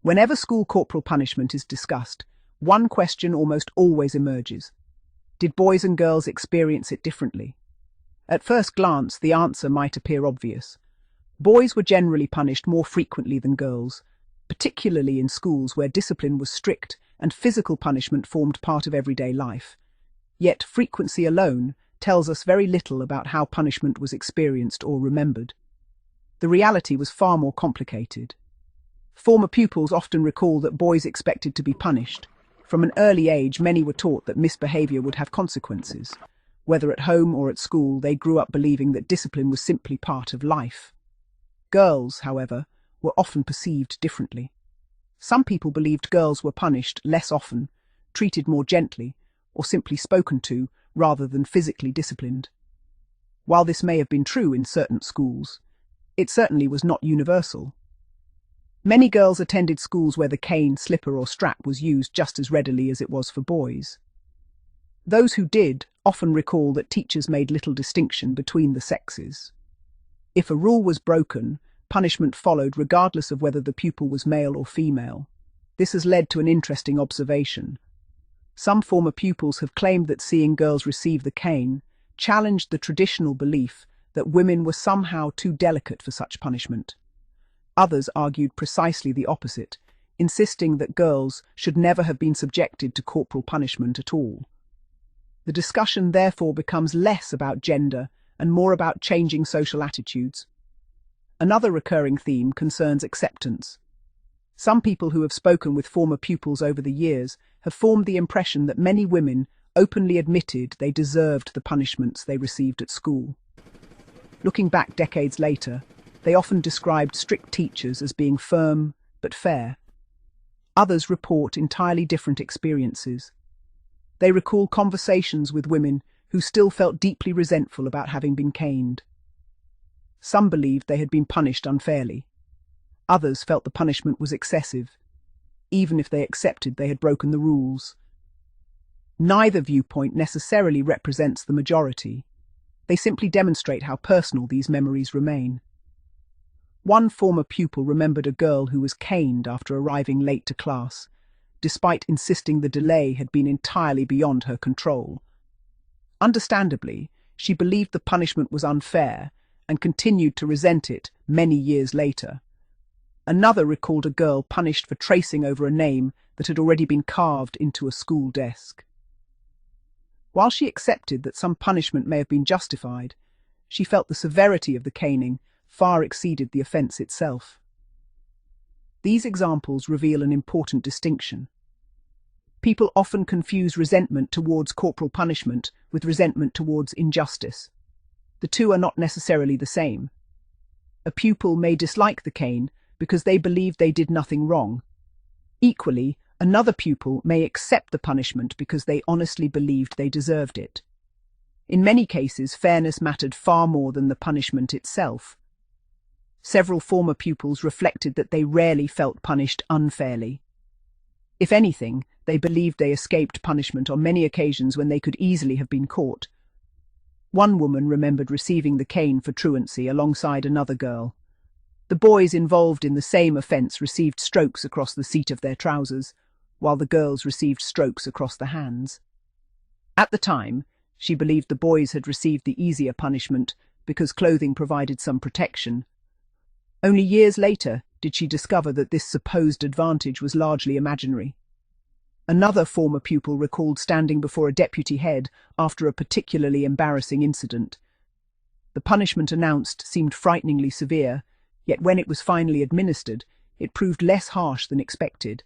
Whenever school corporal punishment is discussed, one question almost always emerges. Did boys and girls experience it differently? At first glance, the answer might appear obvious. Boys were generally punished more frequently than girls, particularly in schools where discipline was strict and physical punishment formed part of everyday life. Yet frequency alone tells us very little about how punishment was experienced or remembered. The reality was far more complicated. Former pupils often recall that boys expected to be punished. From an early age, many were taught that misbehavior would have consequences. Whether at home or at school, they grew up believing that discipline was simply part of life. Girls, however, were often perceived differently. Some people believed girls were punished less often, treated more gently, or simply spoken to rather than physically disciplined. While this may have been true in certain schools, it certainly was not universal. Many girls attended schools where the cane, slipper, or strap was used just as readily as it was for boys. Those who did often recall that teachers made little distinction between the sexes. If a rule was broken, punishment followed regardless of whether the pupil was male or female. This has led to an interesting observation. Some former pupils have claimed that seeing girls receive the cane challenged the traditional belief that women were somehow too delicate for such punishment. Others argued precisely the opposite, insisting that girls should never have been subjected to corporal punishment at all. The discussion therefore becomes less about gender and more about changing social attitudes. Another recurring theme concerns acceptance. Some people who have spoken with former pupils over the years have formed the impression that many women openly admitted they deserved the punishments they received at school. Looking back decades later, they often described strict teachers as being firm but fair. Others report entirely different experiences. They recall conversations with women who still felt deeply resentful about having been caned. Some believed they had been punished unfairly. Others felt the punishment was excessive, even if they accepted they had broken the rules. Neither viewpoint necessarily represents the majority. They simply demonstrate how personal these memories remain. One former pupil remembered a girl who was caned after arriving late to class, despite insisting the delay had been entirely beyond her control. Understandably, she believed the punishment was unfair and continued to resent it many years later. Another recalled a girl punished for tracing over a name that had already been carved into a school desk. While she accepted that some punishment may have been justified, she felt the severity of the caning far exceeded the offence itself. These examples reveal an important distinction. People often confuse resentment towards corporal punishment with resentment towards injustice. The two are not necessarily the same. A pupil may dislike the cane because they believe they did nothing wrong. Equally, another pupil may accept the punishment because they honestly believed they deserved it. In many cases, fairness mattered far more than the punishment itself. Several former pupils reflected that they rarely felt punished unfairly. If anything, they believed they escaped punishment on many occasions when they could easily have been caught. One woman remembered receiving the cane for truancy alongside another girl. The boys involved in the same offence received strokes across the seat of their trousers, while the girls received strokes across the hands. At the time, she believed the boys had received the easier punishment because clothing provided some protection. Only years later did she discover that this supposed advantage was largely imaginary. Another former pupil recalled standing before a deputy head after a particularly embarrassing incident. The punishment announced seemed frighteningly severe, yet when it was finally administered, it proved less harsh than expected.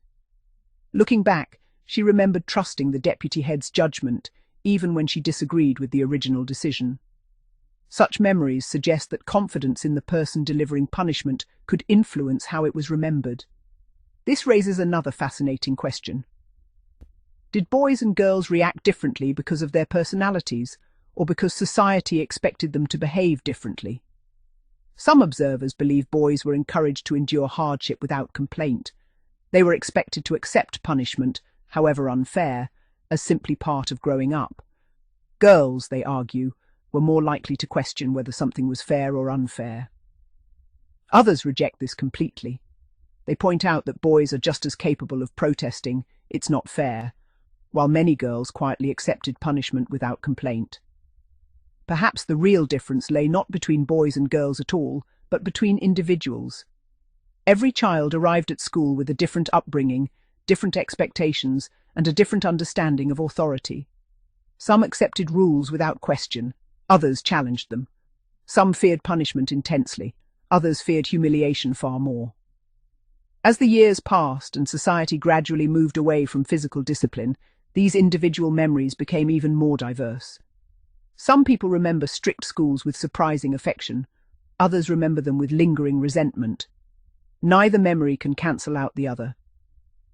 Looking back, she remembered trusting the deputy head's judgment, even when she disagreed with the original decision. Such memories suggest that confidence in the person delivering punishment could influence how it was remembered. This raises another fascinating question. Did boys and girls react differently because of their personalities, or because society expected them to behave differently? Some observers believe boys were encouraged to endure hardship without complaint. They were expected to accept punishment, however unfair, as simply part of growing up. Girls, they argue, were more likely to question whether something was fair or unfair. Others reject this completely. They point out that boys are just as capable of protesting, "It's not fair," while many girls quietly accepted punishment without complaint. Perhaps the real difference lay not between boys and girls at all, but between individuals. Every child arrived at school with a different upbringing, different expectations, and a different understanding of authority. Some accepted rules without question, others challenged them. Some feared punishment intensely, others feared humiliation far more. As the years passed and society gradually moved away from physical discipline, these individual memories became even more diverse. Some people remember strict schools with surprising affection, others remember them with lingering resentment. Neither memory can cancel out the other.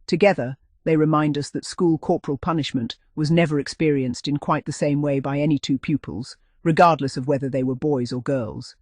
Together, they remind us that school corporal punishment was never experienced in quite the same way by any two pupils, regardless of whether they were boys or girls.